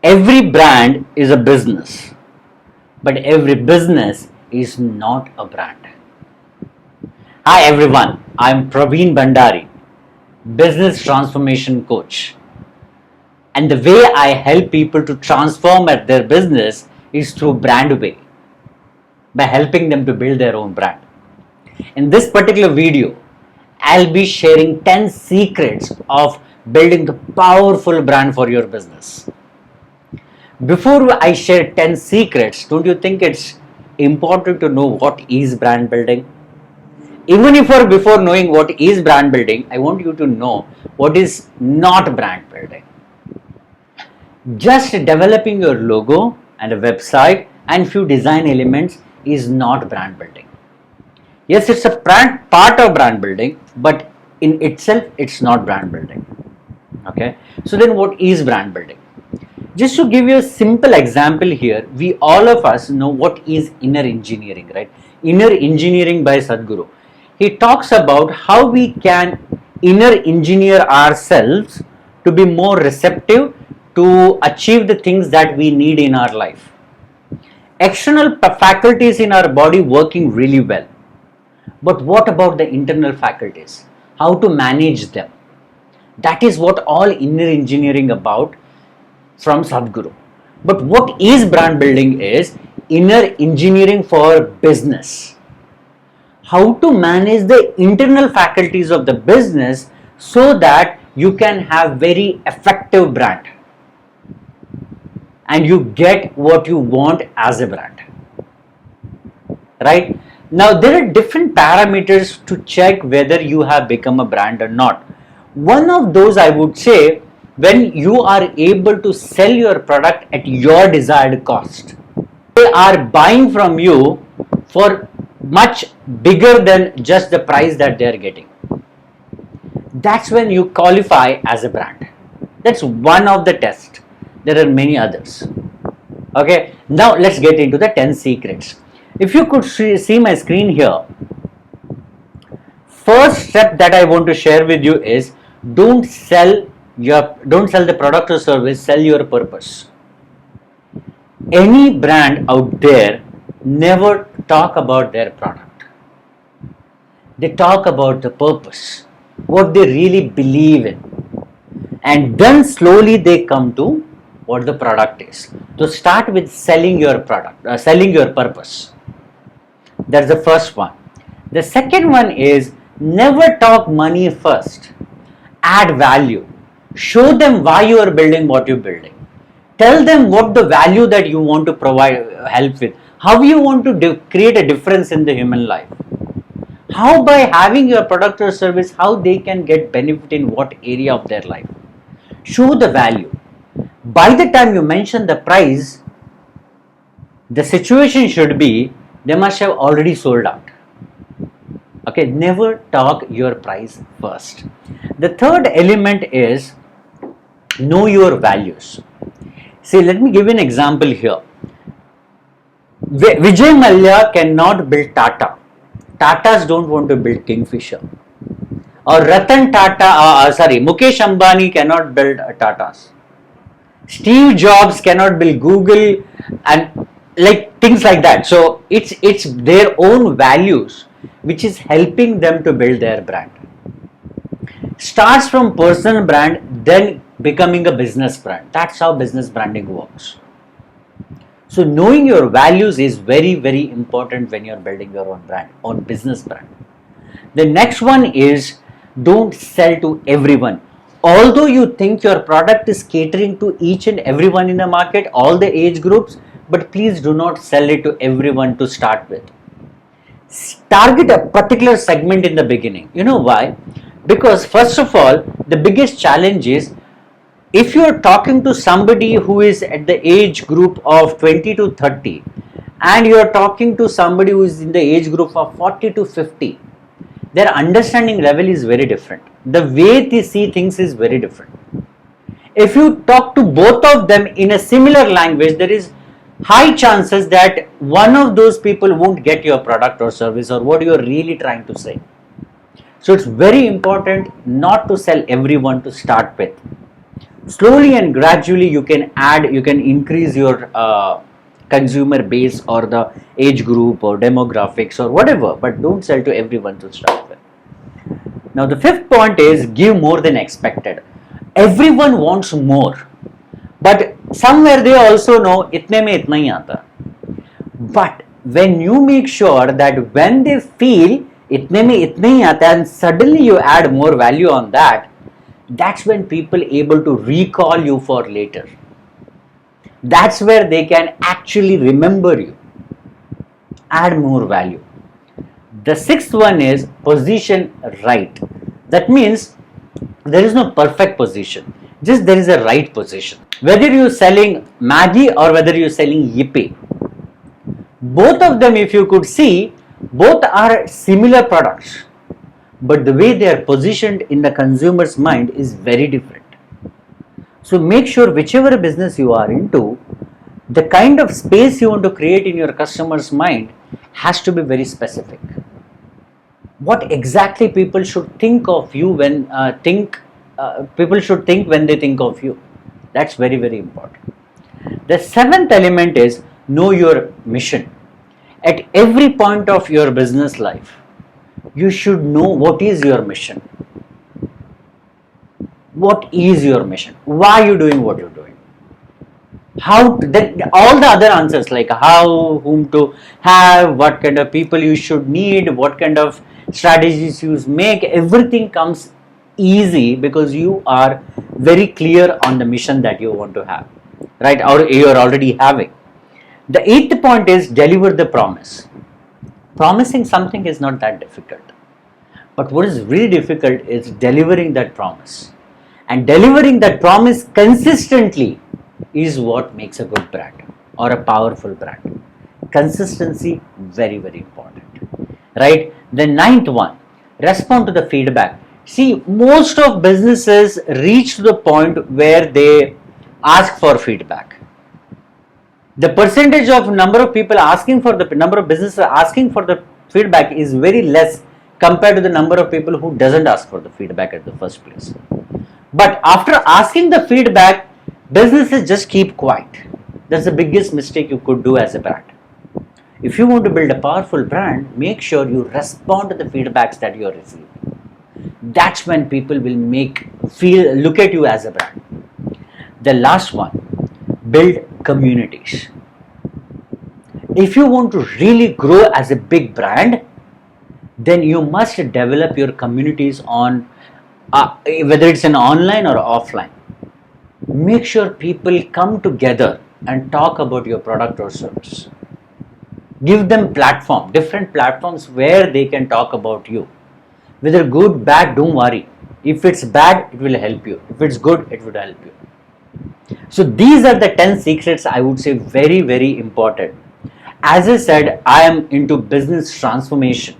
Every brand is a business, but every business is not a brand. Hi everyone, I'm Praveen Bandari, business transformation coach. And the way I help people to transform at their business is through brand way, by helping them to build their own brand. In this particular video, I'll be sharing 10 secrets of building the powerful brand for your business. Before I share 10 secrets, don't you think it's important to know what is brand building? Even if before knowing what is brand building, I want you to know what is not brand building. Just developing your logo and a website and few design elements is not brand building. Yes, it's a part of brand building, but in itself, it's not brand building. Okay, so then what is brand building? Just to give you a simple example here, we all of us know what is inner engineering, right? Inner engineering by Sadhguru. He talks about how we can inner engineer ourselves to be more receptive to achieve the things that we need in our life. External faculties in our body working really well. But what about the internal faculties? How to manage them? That is what all inner engineering about from Sadhguru. But what is brand building is inner engineering for business. How to manage the internal faculties of the business so that you can have very effective brand and you get what you want as a brand. Right? Now there are different parameters to check whether you have become a brand or not. One of those, I would say, when you are able to sell your product at your desired cost. They are buying from you for much bigger than just the price that they are getting. That's when you qualify as a brand. That's one of the tests. There are many others. Okay, now let's get into the 10 secrets. If you could see my screen here, first step that I want to share with you is don't sell the product or service, sell your purpose. Any brand out there never talk about their product. They talk about the purpose, what they really believe in. And then slowly they come to what the product is. So start with selling your product, selling your purpose. That's the first one. The second one is never talk money first. Add value. Show them why you are building what you're building. Tell them what the value that you want to provide, help with. How you want to create a difference in the human life. How by having your product or service, how they can get benefit in what area of their life. Show the value. By the time you mention the price, the situation should be they must have already sold out. Okay, never talk your price first. The third element is know your values. See, let me give you an example here. Vijay Mallya cannot build Tata. Tatas don't want to build Kingfisher. Or Mukesh Ambani cannot build Tatas. Steve Jobs cannot build Google and like things like that. So it's their own values which is helping them to build their brand. Starts from personal brand, then becoming a business brand. That's how business branding works. So knowing your values is very, very important when you're building your own brand, own business brand. The next one is don't sell to everyone. Although you think your product is catering to each and everyone in the market, all the age groups, but please do not sell it to everyone to start with. Target a particular segment in the beginning. You know why? Because first of all, the biggest challenge is if you are talking to somebody who is at the age group of 20 to 30 and you are talking to somebody who is in the age group of 40 to 50, their understanding level is very different. The way they see things is very different. If you talk to both of them in a similar language, there is high chances that one of those people won't get your product or service or what you are really trying to say. So it's very important not to sell everyone to start with. Slowly and gradually you can increase your consumer base or the age group or demographics or whatever, but don't sell to everyone to start with. Now the fifth point is give more than expected. Everyone wants more, but somewhere they also know itne mein itna hi aata. But when you make sure that when they feel itne mein itna hi aata and suddenly you add more value on that, that's when people able to recall you for later. That's where they can actually remember you. Add more value. The sixth one is position right. That means there is no perfect position, just there is a right position. Whether you're selling Maggi or whether you're selling Yippee, both of them, if you could see, both are similar products, but the way they are positioned in the consumer's mind is very different. So make sure whichever business you are into, the kind of space you want to create in your customer's mind has to be very specific. What exactly people should think of you when people should think when they think of you. That's very, very important. The seventh element is know your mission. At every point of your business life, you should know what is your mission. What is your mission? Why are you doing what you're doing? How to, then all the other answers like how, whom to have, what kind of people you should need, what kind of strategies you make, everything comes easy because you are very clear on the mission that you want to have, right? Or you are already having. The eighth point is deliver the promise. Promising something is not that difficult, but what is really difficult is delivering that promise. And delivering that promise consistently is what makes a good brand or a powerful brand. Consistency, very, very important, right? The ninth one, respond to the feedback. See, most of businesses reach to the point where they ask for feedback. The percentage of number of people asking for the number of businesses asking for the feedback is very less compared to the number of people who doesn't ask for the feedback at the first place. But after asking the feedback, businesses just keep quiet. That's the biggest mistake you could do as a brand. If you want to build a powerful brand, make sure you respond to the feedbacks that you are receiving. That's when people will look at you as a brand. The last one, build communities. If you want to really grow as a big brand, then you must develop your communities on whether it's an online or offline. Make sure people come together and talk about your product or service. Give them different platforms where they can talk about you. Whether good, bad, don't worry. If it's bad, it will help you. If it's good, it would help you. So these are the 10 secrets I would say very, very important. As I said, I am into business transformation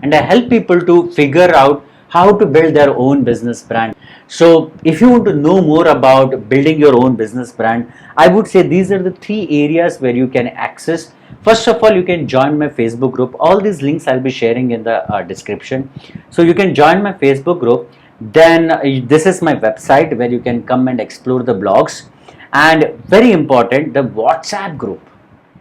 and I help people to figure out how to build their own business brand. So if you want to know more about building your own business brand, I would say these are the 3 areas where you can access. First of all, you can join my Facebook group. All these links I'll be sharing in the description. So you can join my Facebook group. Then this is my website where you can come and explore the blogs. And very important, the WhatsApp group.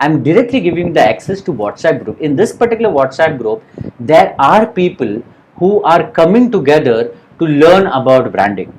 I'm directly giving the access to WhatsApp group. In this particular WhatsApp group, there are people who are coming together to learn about branding.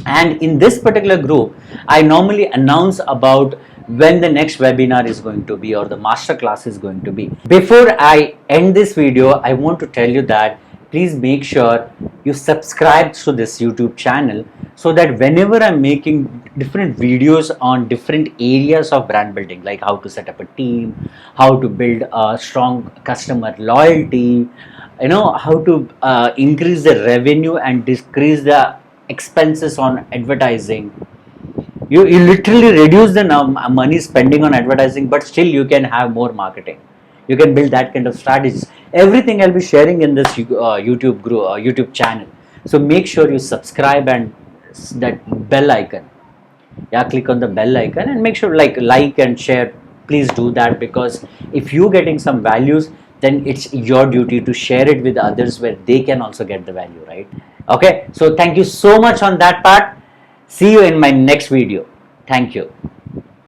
And in this particular group, I normally announce about when the next webinar is going to be or the master class is going to be. Before I end this video, I want to tell you that please make sure you subscribe to this YouTube channel so that whenever I'm making different videos on different areas of brand building, like how to set up a team, how to build a strong customer loyalty, how to increase the revenue and decrease the expenses on advertising. You literally reduce the money spending on advertising, but still you can have more marketing. You can build that kind of strategies. Everything I'll be sharing in this YouTube group, YouTube channel. So make sure you subscribe and that bell icon. Yeah, click on the bell icon and make sure like and share. Please do that, because if you're getting some values, then it's your duty to share it with others where they can also get the value, right? Okay, so thank you so much on that part. See you in my next video. Thank you.